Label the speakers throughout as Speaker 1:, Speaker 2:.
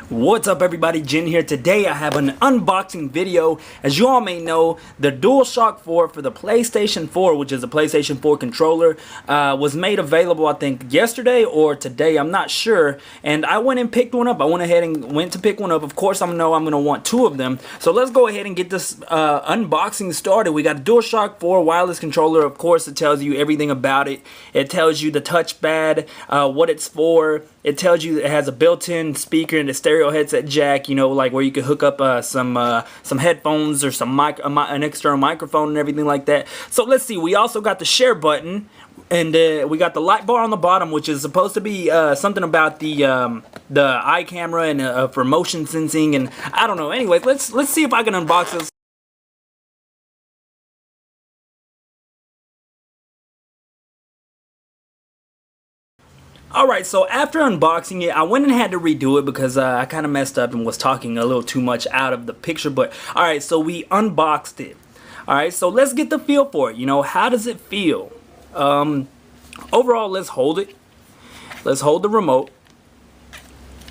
Speaker 1: What's up everybody, Jin here. Today I have an unboxing video. As you all may know, the DualShock 4 for the PlayStation 4, which is a PlayStation 4 controller, was made available I think yesterday or today, I'm not sure, and I went and picked one up. I went ahead and went to pick one up. Of course I'm going to want two of them, so let's go ahead and get this unboxing started. We got a DualShock 4 wireless controller. Of course it tells you everything about it. It tells you the touchpad, what it's for. It tells you it has a built-in speaker and a stereo headset jack, you know, like where you could hook up some headphones or an external microphone and everything like that. So let's see. We also got the share button, and we got the light bar on the bottom, which is supposed to be something about the eye camera and for motion sensing, and I don't know. Anyways, let's see if I can unbox this. Alright, so after unboxing it, I went and had to redo it because I kind of messed up and was talking a little too much out of the picture. But alright, so we unboxed it. Alright, so let's get the feel for it. You know, how does it feel? Overall, let's hold it. Let's hold the remote.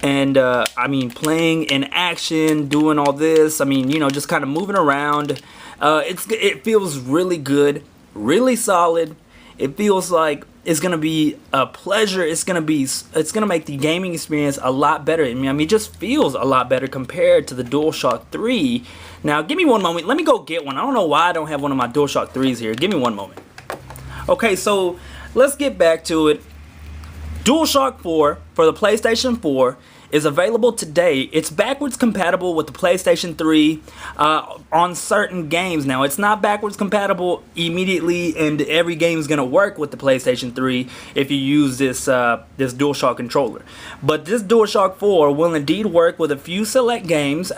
Speaker 1: And, I mean, playing in action, doing all this, I mean, you know, just kind of moving around. It feels really good, really solid. It feels like it's gonna be a pleasure. It's gonna make the gaming experience a lot better. I mean, it just feels a lot better compared to the DualShock 3. Now, give me one moment. Let me go get one. I don't know why I don't have one of my DualShock 3s here. Give me one moment. Okay, so let's get back to it. DualShock 4 for the PlayStation 4 is available today. It's backwards compatible with the PlayStation 3 on certain games. Now, it's not backwards compatible immediately, and every game is going to work with the PlayStation 3 if you use this DualShock controller. But this DualShock 4 will indeed work with a few select games,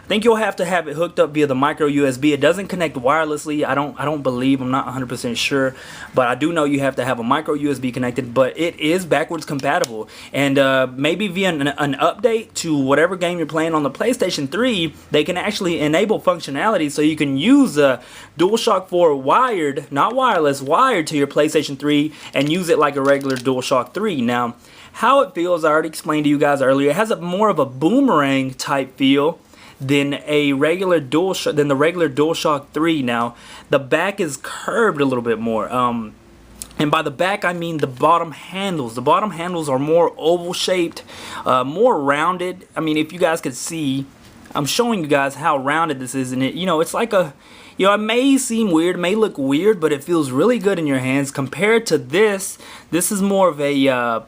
Speaker 1: I think you'll have to have it hooked up via the micro USB. It doesn't connect wirelessly. I don't believe. I'm not 100% sure, but I do know you have to have a micro USB connected. But it is backwards compatible, and maybe via an update to whatever game you're playing on the PlayStation 3, they can actually enable functionality so you can use a DualShock 4 wired, not wireless, wired to your PlayStation 3 and use it like a regular DualShock 3. Now, how it feels, I already explained to you guys earlier. It has more of a boomerang type feel than the regular DualShock 3. Now, the back is curved a little bit more. And by the back, I mean the bottom handles. The bottom handles are more oval shaped, more rounded. I mean, if you guys could see, I'm showing you guys how rounded this is, and it's like it may seem weird, may look weird, but it feels really good in your hands compared to this. This is more of a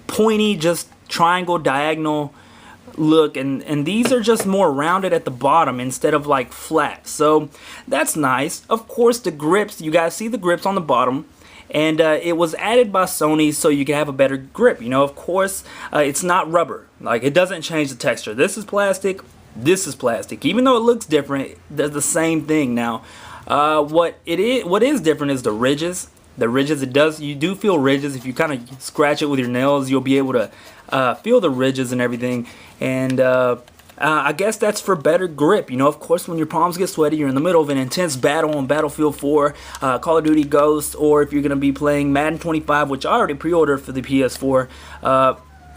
Speaker 1: pointy, just triangle, diagonal look, and these are just more rounded at the bottom instead of like flat, so that's nice. Of course, the grips, you guys see the grips on the bottom, and it was added by Sony so you can have a better grip. Of course, it's not rubber, like it doesn't change the texture. This is plastic, this is plastic. Even though it looks different, they're the same thing. Now, what is different is the ridges. You do feel ridges. If you kind of scratch it with your nails, you'll be able to feel the ridges and everything. And I guess that's for better grip. Of course, when your palms get sweaty, you're in the middle of an intense battle on Battlefield 4, Call of Duty Ghosts, or if you're going to be playing Madden 25, which I already pre-ordered for the PS4,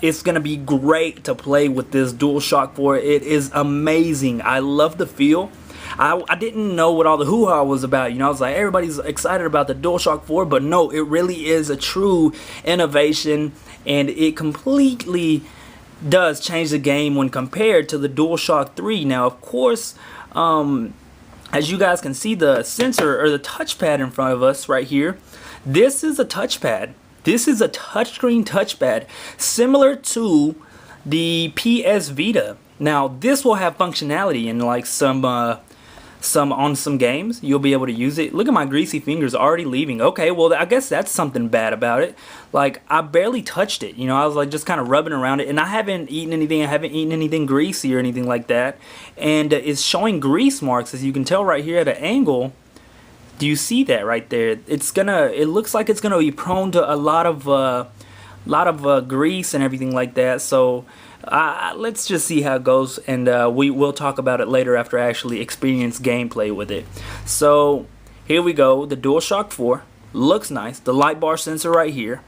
Speaker 1: it's going to be great to play with this DualShock 4. It is amazing. I love the feel. I didn't know what all the hoo-ha was about. I was like, everybody's excited about the DualShock 4, but no, it really is a true innovation, and it completely does change the game when compared to the DualShock 3. Now, of course, as you guys can see, the sensor or the touchpad in front of us right here, this is a touchpad. This is a touchscreen touchpad similar to the PS Vita. Now, this will have functionality in like some games. You'll be able to use it. Look at my greasy fingers already leaving. Okay, well, I guess that's something bad about it. Like, I barely touched it. I was like just kind of rubbing around it, and I haven't eaten anything greasy or anything like that. And it's showing grease marks, as you can tell right here at an angle. Do you see that right there? It looks like it's gonna be prone to a lot of grease and everything like that. So let's just see how it goes, and we will talk about it later after I actually experience gameplay with it. So here we go. The DualShock 4 looks nice. The light bar sensor right here.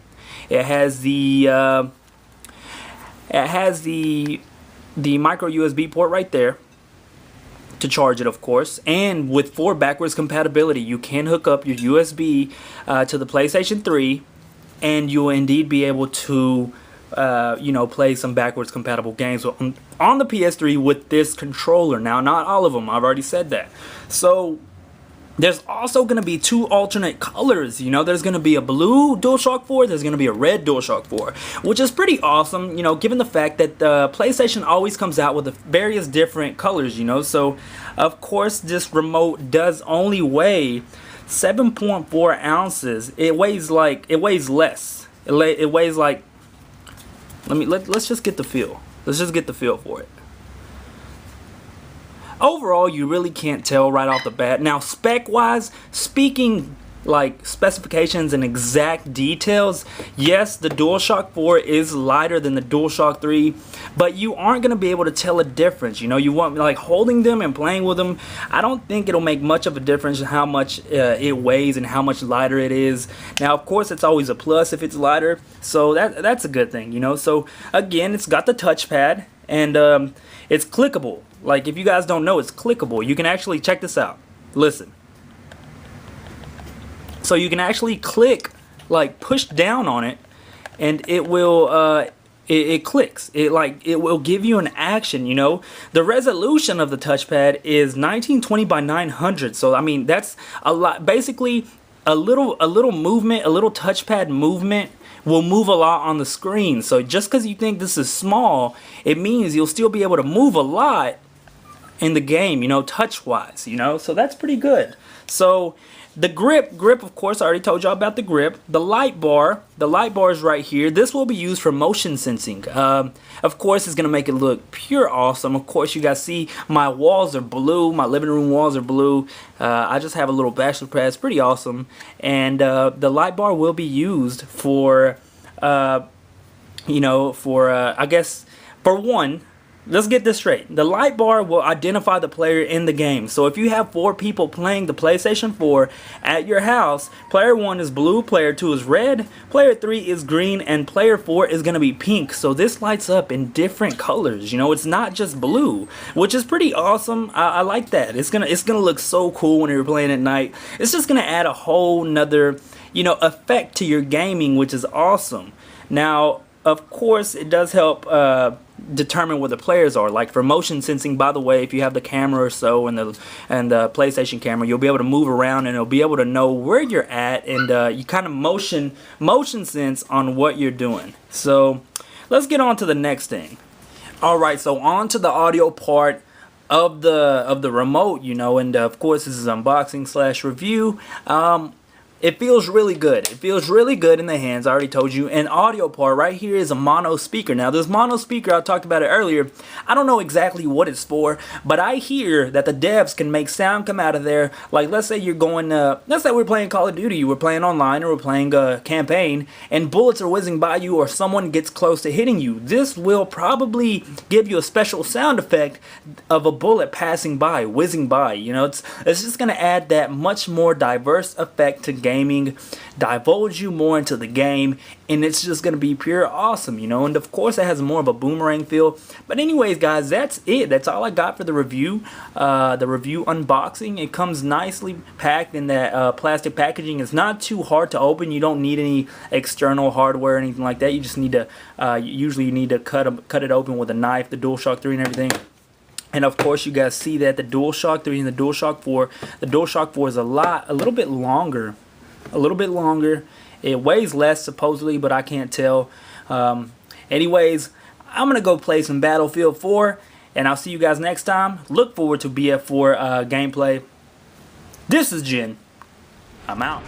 Speaker 1: It has the It has the micro USB port right there to charge it, of course, and with 4 backwards compatibility, you can hook up your USB to the PlayStation 3, and you'll indeed be able to you know, play some backwards compatible games on the PS3 with this controller. Now, not all of them, I've already said that. So there's also going to be 2 alternate colors. You know, there's going to be a blue DualShock 4, there's going to be a red DualShock 4, which is pretty awesome, you know, given the fact that PlayStation always comes out with various different colors, you know. So, of course, this remote does only weigh 7.4 ounces. It weighs less. It weighs like, let's just get the feel. Let's just get the feel for it. Overall, you really can't tell right off the bat. Now, spec-wise, speaking like specifications and exact details, yes, the DualShock 4 is lighter than the DualShock 3, but you aren't going to be able to tell a difference. You know, you want, like, holding them and playing with them, I don't think it'll make much of a difference in how much it weighs and how much lighter it is. Now, of course, it's always a plus if it's lighter, so that's a good thing, you know. So, again, it's got the touchpad, and it's clickable. Like, if you guys don't know, it's clickable. You can actually, check this out. Listen. So you can actually click, like, push down on it, and it will, it clicks. It will give you an action, you know. The resolution of the touchpad is 1920 by 900. So, I mean, that's a lot. Basically, a little movement, a little touchpad movement will move a lot on the screen. So just because you think this is small, it means you'll still be able to move a lot in the game, you know, touch-wise, you know. So that's pretty good. So the grip, of course, I already told y'all about the grip. The light bar is right here. This will be used for motion sensing. Of course, it's going to make it look pure awesome. Of course, you guys see my walls are blue. My living room walls are blue. I just have a little bachelor pad. It's pretty awesome. And the light bar will be used for, you know, for, I guess, for one, let's get this straight. The light bar will identify the player in the game. So if you have 4 people playing the PlayStation 4 at your house, player 1 is blue, player 2 is red, player 3 is green, and player 4 is going to be pink. So this lights up in different colors. You know, it's not just blue, which is pretty awesome. I like that. It's gonna look so cool when you're playing at night. It's just gonna add a whole nother, you know, effect to your gaming, which is awesome. Now, of course, it does help determine where the players are. Like for motion sensing, by the way, if you have the camera or so and the PlayStation camera, you'll be able to move around and it'll be able to know where you're at, and you kind of motion sense on what you're doing. So let's get on to the next thing. All right, so on to the audio part of the remote, you know, and of course this is unboxing / review. It feels really good. It feels really good in the hands. I already told you. And audio part right here is a mono speaker. Now this mono speaker, I talked about it earlier. I don't know exactly what it's for, but I hear that the devs can make sound come out of there. Like let's say you're going, let's say we're playing Call of Duty. We're playing online or we're playing a campaign and bullets are whizzing by you or someone gets close to hitting you. This will probably give you a special sound effect of a bullet passing by, whizzing by. You know, it's just going to add that much more diverse effect to gaming, divulge you more into the game, and it's just going to be pure awesome, you know. And of course it has more of a boomerang feel. But anyways guys, that's it. That's all I got for the review unboxing. It comes nicely packed in that plastic packaging. It's not too hard to open. You don't need any external hardware or anything like that. You just need to usually you need to cut it open with a knife, the DualShock 3 and everything. And of course you guys see that the DualShock 3 and the DualShock 4, the DualShock 4 is a little bit longer. It weighs less supposedly, but I can't tell. Anyways, I'm gonna go play some Battlefield 4, and I'll see you guys next time. Look forward to BF4 gameplay. This is Jen. I'm out.